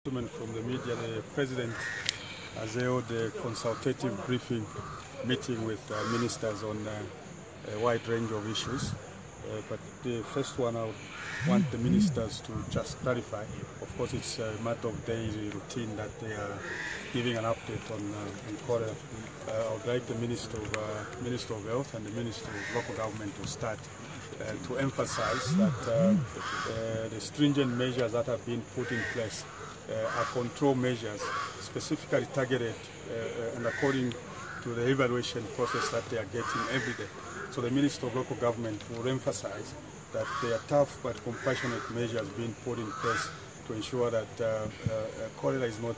From the media, the President has held a consultative briefing meeting with ministers on a wide range of issues. But the first one, I want the ministers to just clarify. Of course, it's a matter of daily routine that they are giving an update on cholera. I would like the Minister of Health and the Minister of Local Government to start to emphasize that the stringent measures that have been put in place are control measures specifically targeted and according to the evaluation process that they are getting every day. So the Minister of Local Government will emphasize that there are tough but compassionate measures being put in place to ensure that cholera is not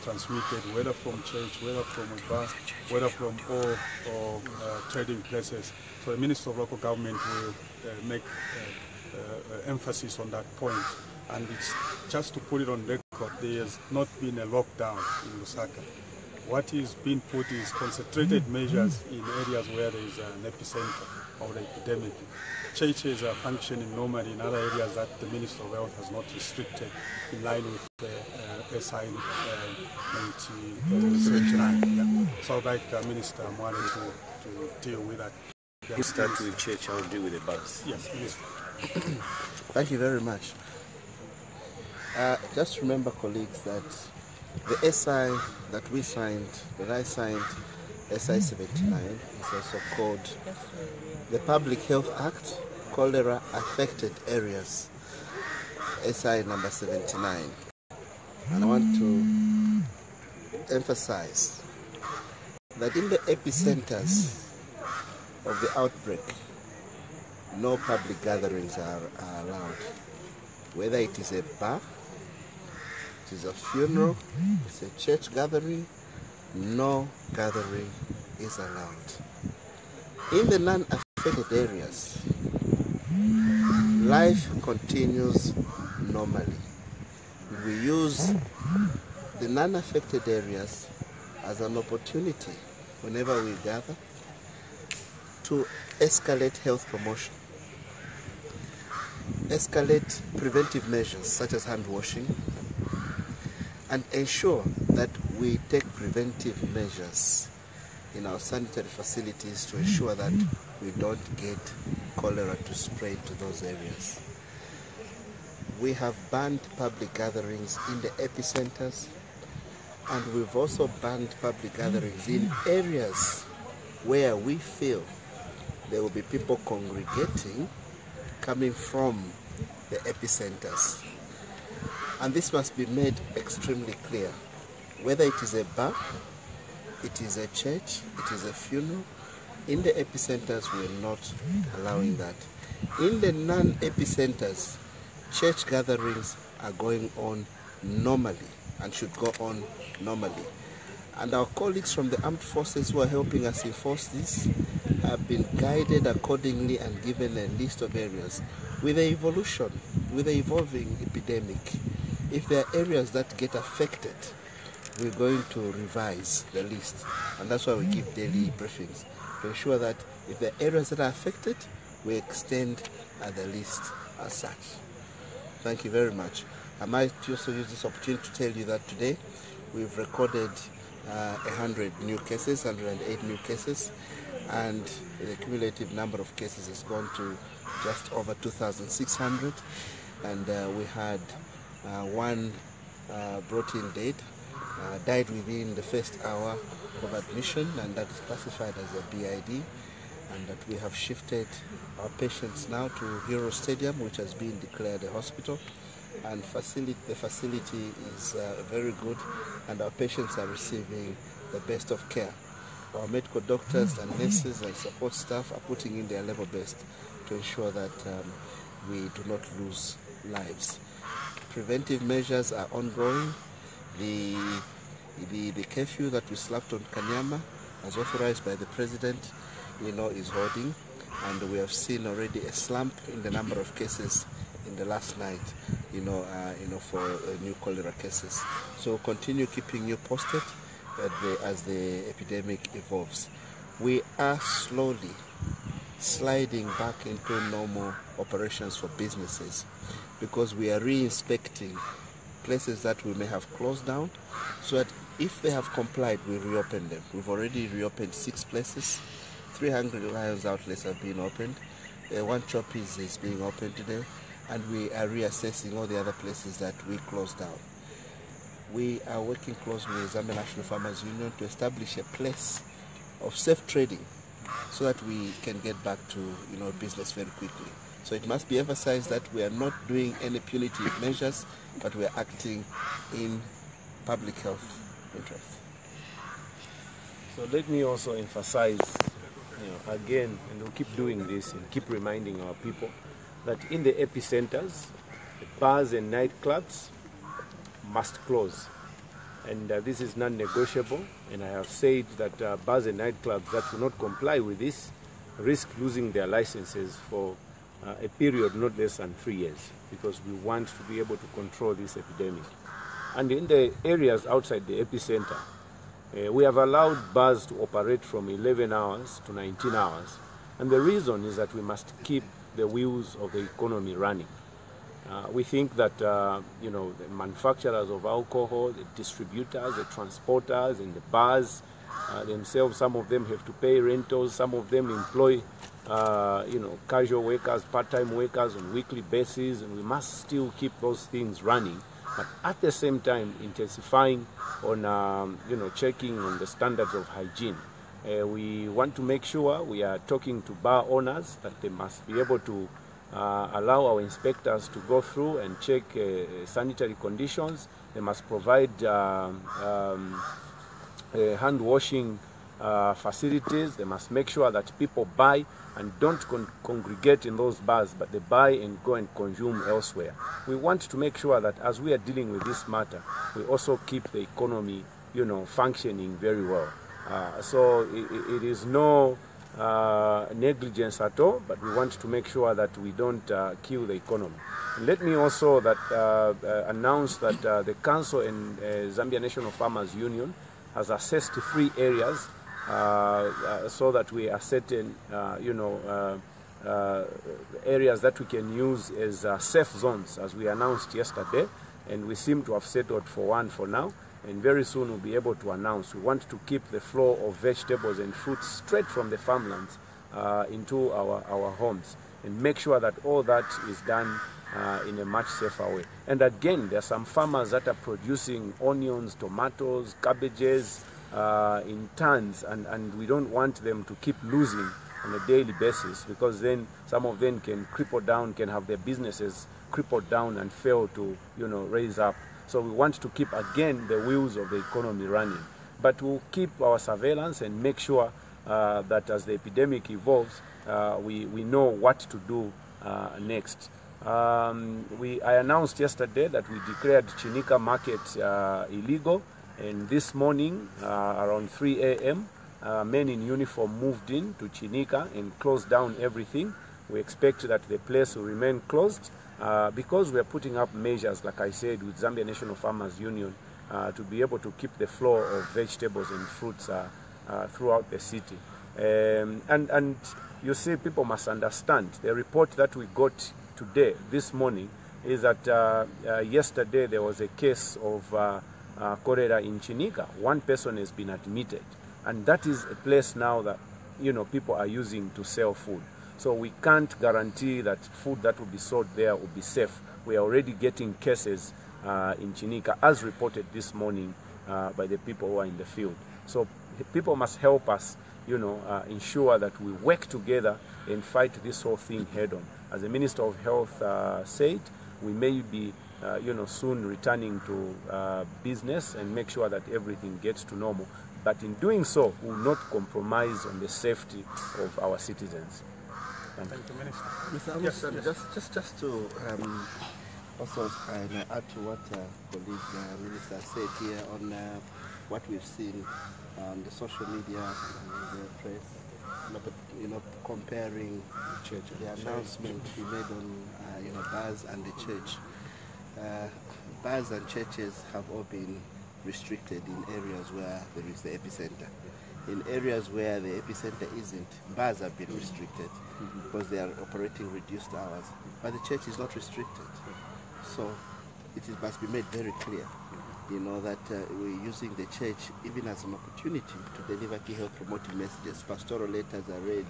transmitted, whether from church, whether from a bar, whether from all trading places. So the Minister of Local Government will make emphasis on that point. And it's just to put it on record, there has not been a lockdown in Lusaka. What is being put is concentrated measures in areas where there is an epicenter of the epidemic. Churches are functioning normally in other areas that the Minister of Health has not restricted in line with the SI 79. Yeah. So I'd like Minister Mwale to deal with that. You start with church, I'll deal with the bus. Yes, Minister. Thank you very much. Just remember, colleagues, that the SI that we signed, that I signed, SI 79, is also called the Public Health Act, Cholera Affected Areas, SI number 79. And I want to emphasize that in the epicenters of the outbreak, no public gatherings are allowed. Whether it is a bar, it is a funeral, it's a church gathering, no gathering is allowed. In the non-affected areas, life continues normally. We use the non-affected areas as an opportunity whenever we gather to escalate health promotion, escalate preventive measures such as hand washing, and ensure that we take preventive measures in our sanitary facilities to ensure that we don't get cholera to spread to those areas. We have banned public gatherings in the epicenters, and we've also banned public gatherings in areas where we feel there will be people congregating coming from the epicenters. And this must be made extremely clear. Whether it is a bar, it is a church, it is a funeral, in the epicenters we're not allowing that. In the non-epicenters, church gatherings are going on normally and should go on normally. And our colleagues from the armed forces who are helping us enforce this have been guided accordingly and given a list of areas. With the evolution, with the evolving epidemic, if there are areas that get affected, we're going to revise the list. And that's why we give daily briefings, to ensure that if there are areas that are affected, we extend the list as such. Thank you very much. I might also use this opportunity to tell you that today we've recorded 100 new cases, 108 new cases, and the cumulative number of cases has gone to just over 2,600, and we had one brought-in dead, died within the first hour of admission, and that is classified as a BID, and that we have shifted our patients now to Hero Stadium, which has been declared a hospital, and the facility is very good, and our patients are receiving the best of care. Our medical doctors and nurses and support staff are putting in their level best to ensure that we do not lose lives. Preventive measures are ongoing. The curfew that we slapped on Kanyama, as authorized by the President, is holding, and we have seen already a slump in the number of cases in the last night, for new cholera cases. So we'll continue keeping you posted as the epidemic evolves. We are slowly sliding back into normal operations for businesses because we are re-inspecting places that we may have closed down, so that if they have complied, we reopen them. We've already reopened 6 places. 300 Lions outlets have been opened. One Choppies is being opened today, and we are reassessing all the other places that we closed down. We are working closely with Zambia National Farmers Union to establish a place of safe trading so that we can get back to business very quickly. So it must be emphasized that we are not doing any punitive measures, but we are acting in public health interest. So let me also emphasize, again, and we'll keep doing this and keep reminding our people that in the epicenters, the bars and nightclubs must close. And this is non-negotiable, and I have said that bars and nightclubs that will not comply with this risk losing their licenses for a period not less than 3 years, because we want to be able to control this epidemic. And in the areas outside the epicenter, we have allowed bars to operate from 11 hours to 19 hours. And the reason is that we must keep the wheels of the economy running. We think that the manufacturers of alcohol, the distributors, the transporters, and the bars themselves, some of them have to pay rentals, some of them employ casual workers, part-time workers on weekly basis, and we must still keep those things running, but at the same time intensifying on checking on the standards of hygiene. We want to make sure we are talking to bar owners that they must be able to allow our inspectors to go through and check sanitary conditions. They must provide hand washing facilities. They must make sure that people buy and don't congregate in those bars, but they buy and go and consume elsewhere. We want to make sure that as we are dealing with this matter, we also keep the economy, functioning very well. So it is no negligence at all, but we want to make sure that we don't kill the economy. Let me also announce that the Council and Zambia National Farmers Union has assessed 3 areas so that we are certain, areas that we can use as safe zones, as we announced yesterday, and we seem to have settled for one for now. And very soon we'll be able to announce. We want to keep the flow of vegetables and fruits straight from the farmlands into our homes, and make sure that all that is done in a much safer way. And again, there are some farmers that are producing onions, tomatoes, cabbages in tons, and we don't want them to keep losing on a daily basis, because then some of them can cripple down, can have their businesses crippled down and fail to raise up. So we want to keep, again, the wheels of the economy running. But we'll keep our surveillance and make sure that as the epidemic evolves, we know what to do next. I announced yesterday that we declared Chinika Market illegal, and this morning, around 3 a.m., men in uniform moved in to Chinika and closed down everything. We expect that the place will remain closed because we are putting up measures, like I said, with Zambia National Farmers Union to be able to keep the flow of vegetables and fruits throughout the city. And you see, people must understand, the report that we got today, this morning, is that yesterday there was a case of cholera in Chinika. One person has been admitted, and that is a place now that people are using to sell food. So we can't guarantee that food that will be sold there will be safe. We are already getting cases in Chinika, as reported this morning by the people who are in the field. So people must help us, ensure that we work together and fight this whole thing head on. As the Minister of Health said, we may be, soon returning to business and make sure that everything gets to normal. But in doing so, we will not compromise on the safety of our citizens. Thank you, Minister. Mr. Anderson, yes. just to also add to what colleague Minister said here on what we've seen on the social media and the press, comparing the announcement we made on bars and the church. Bars and churches have all been restricted in areas where there is the epicenter. In areas where the epicenter isn't, bars have been restricted because they are operating reduced hours. But the church is not restricted. So must be made very clear, that we're using the church even as an opportunity to deliver key health promoting messages. Pastoral letters are read,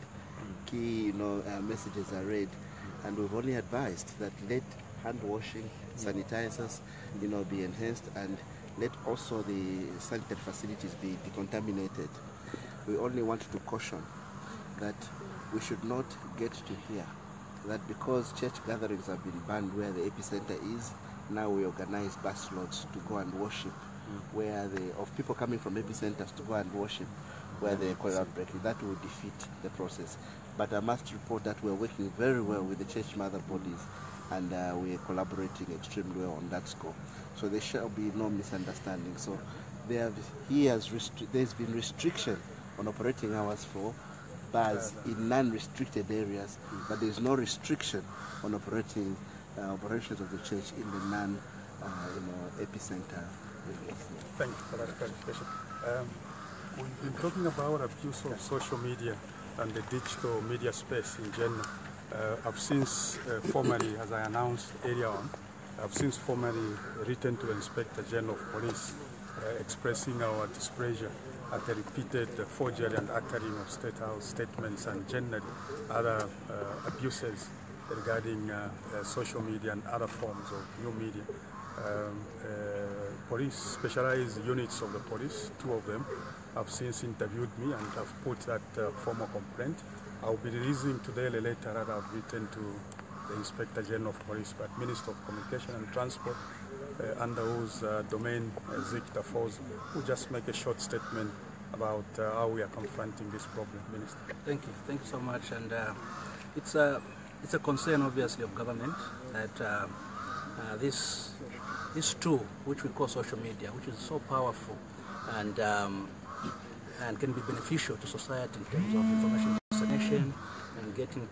key messages are read, and we've only advised that let hand washing, sanitizers, be enhanced, and let also the sanitary facilities be decontaminated. We only want to caution that we should not get to hear that because church gatherings have been banned where the epicenter is, now we organize bus loads to go and worship of people coming from epicenters to go and worship where they collaborate. That will defeat the process. But I must report that we're working very well with the church mother bodies, and we're collaborating extremely well on that score. So there shall be no misunderstanding. So there's been restriction on operating hours for bars in non-restricted areas, but there's no restriction on operations of the church in the non-epicenter areas. Thank you for that clarification. We've been talking about abuse of social media and the digital media space in general. I've since formally, as I announced earlier on, I've since formally written to the Inspector General of Police expressing our displeasure at the repeated forgery and uttering of State House statements and generally other abuses regarding social media and other forms of new media. Police specialized units of the police, 2 of them, have since interviewed me and have put that formal complaint. I'll be releasing today a letter that I've written to the Inspector General of Police, but Minister of Communication and Transport, under whose domain ZICTA falls, will just make a short statement about how we are confronting this problem. Minister. Thank you so much. And it's a concern, obviously, of government that this tool, which we call social media, which is so powerful and can be beneficial to society in terms of information dissemination and getting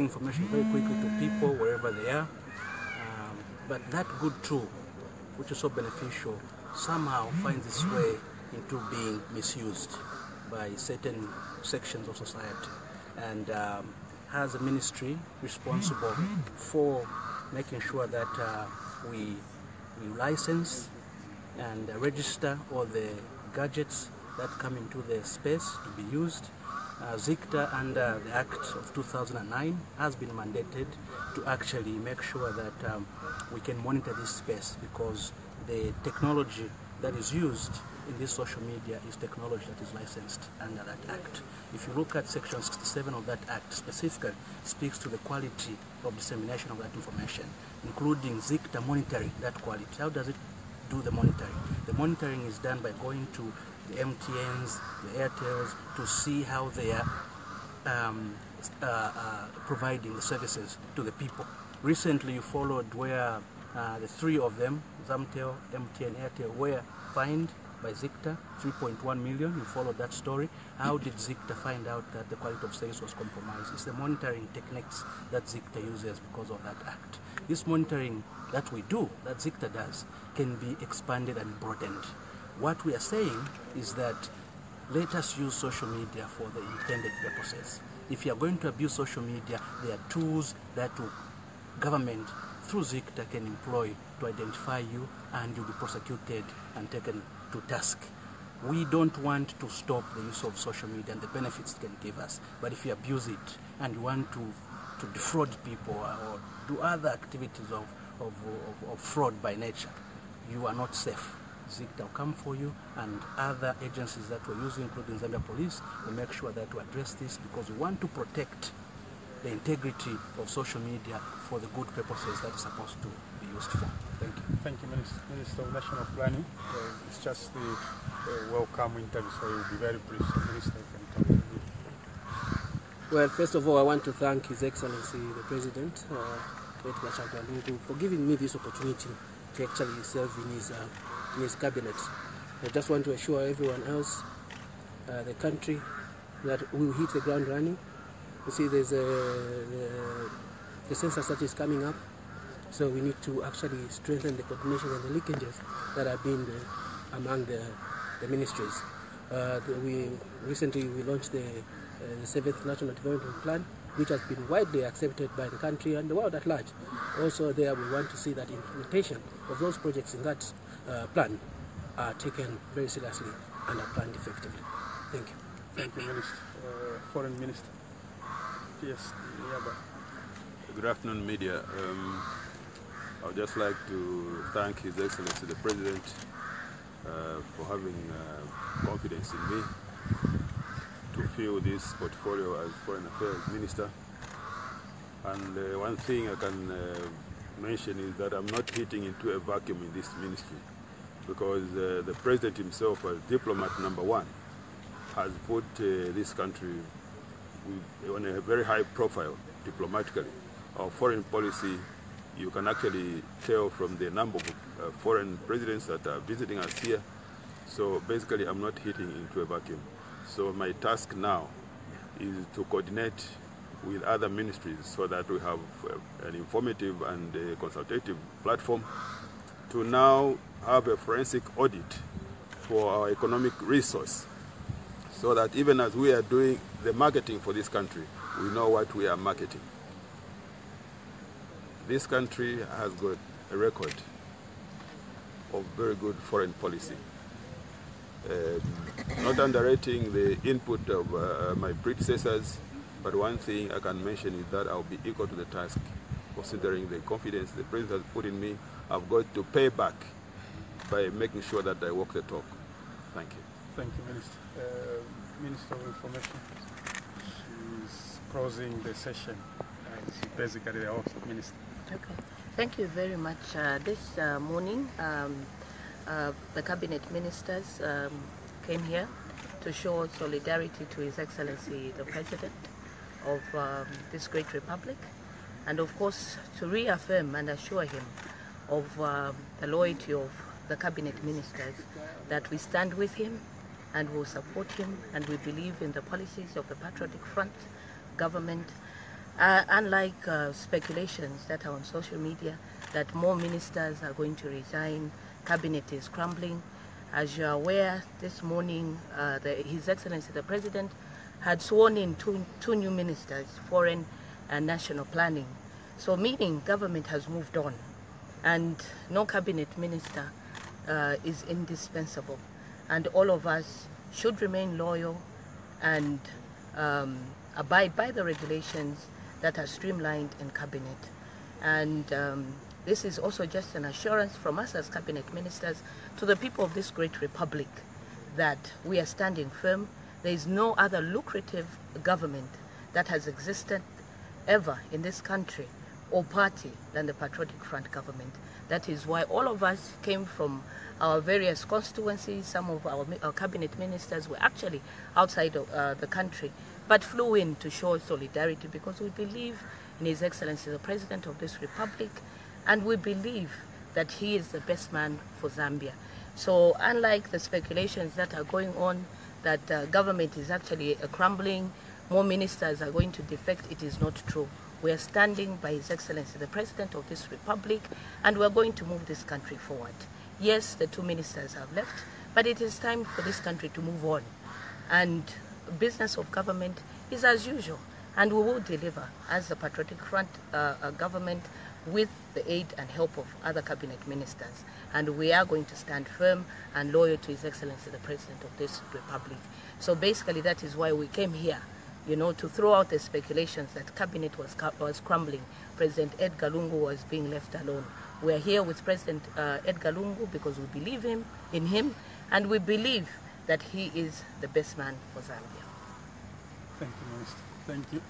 information very quickly to people wherever they are. But that good tool, which is so beneficial, somehow finds its way into being misused by certain sections of society, and has a ministry responsible for making sure that we license and register all the gadgets that come into the space to be used. ZICTA, under the Act of 2009, has been mandated to actually make sure that we can monitor this space, because the technology that is used in this social media is technology that is licensed under that Act. If you look at Section 67 of that Act, specifically speaks to the quality of dissemination of that information, including ZICTA monitoring that quality. How does it do the monitoring? The monitoring is done by going to the MTNs, the Airtels, to see how they are providing the services to the people. Recently, you followed where the 3 of them, Zamtel, MTN, Airtel, were fined by ZICTA, 3.1 million. You followed that story. How did ZICTA find out that the quality of service was compromised? It's the monitoring techniques that ZICTA uses because of that act. This monitoring that we do, that ZICTA does, can be expanded and broadened. What we are saying is that let us use social media for the intended purposes. If you are going to abuse social media, there are tools that government through ZICTA can employ to identify you, and you'll be prosecuted and taken to task. We don't want to stop the use of social media and the benefits it can give us, but if you abuse it and you want to defraud people or do other activities of fraud by nature, you are not safe. ZICTA will come for you, and other agencies that we're using, including Zambia Police, will make sure that we address this, because we want to protect the integrity of social media for the good purposes that it's supposed to be used for. Thank you. Thank you, Minister of National Planning. It's just the welcome interview, so it will be very brief. So Minister, you can talk to me. Well, first of all, I want to thank His Excellency the President, Edgar Chagwa Lungu, for giving me this opportunity to actually serve in his cabinet. I just want to assure everyone else, the country, that we will hit the ground running. You see, there's the census that is coming up, so we need to actually strengthen the coordination and the linkages that have been among the ministries. We recently launched the 7th National Development Plan, which has been widely accepted by the country and the world at large. Also there we want to see that implementation of those projects in that plan are taken very seriously and are planned effectively. Thank you. Thank you, Minister. Foreign Minister. Yes, Yaba. Good afternoon, media. I would just like to thank His Excellency the President for having confidence in me to fill this portfolio as Foreign Affairs Minister. And one thing I can mention is that I'm not hitting into a vacuum in this ministry, because the President himself, as diplomat #1, has put this country on a very high profile diplomatically. Our foreign policy, you can actually tell from the number of foreign presidents that are visiting us here. So basically I'm not hitting into a vacuum. So my task now is to coordinate with other ministries so that we have an informative and a consultative platform to now have a forensic audit for our economic resource, so that even as we are doing the marketing for this country, we know what we are marketing. This country has got a record of very good foreign policy. Not underrating the input of my predecessors, but one thing I can mention is that I'll be equal to the task, considering the confidence the President has put in me. I've got to pay back by making sure that I walk the talk. Thank you. Thank you, Minister. Minister of Information. She's closing the session. She's basically the host, Minister. Okay. Thank you very much. This morning, the Cabinet Ministers came here to show solidarity to His Excellency the President of this great republic, and of course to reaffirm and assure him of the loyalty of the Cabinet Ministers, that we stand with him and will support him, and we believe in the policies of the Patriotic Front government. Unlike speculations that are on social media that more ministers are going to resign, cabinet is crumbling. As you are aware, this morning His Excellency the President had sworn in two new ministers, foreign and national planning. So meaning government has moved on, and no cabinet minister is indispensable. And all of us should remain loyal and abide by the regulations that are streamlined in cabinet. And this is also just an assurance from us as cabinet ministers to the people of this great republic that we are standing firm. There is no other lucrative government that has existed ever in this country or party than the Patriotic Front government. That is why all of us came from our various constituencies. Some of our cabinet ministers were actually outside of the country, but flew in to show solidarity, because we believe in His Excellency the President of this republic, and we believe that he is the best man for Zambia. So unlike the speculations that are going on that government is actually crumbling, more ministers are going to defect, it is not true. We are standing by His Excellency the President of this republic, and we are going to move this country forward. Yes, the two ministers have left, but it is time for this country to move on. And business of government is as usual, and we will deliver as the Patriotic Front government with the aid and help of other cabinet ministers. And we are going to stand firm and loyal to His Excellency the President of this republic. So basically that is why we came here, you know, to throw out the speculations that cabinet was crumbling. President Edgar Lungu was being left alone. We are here with President Edgar Lungu because we believe in him, and we believe that he is the best man for Zambia. Thank you, Minister. Thank you.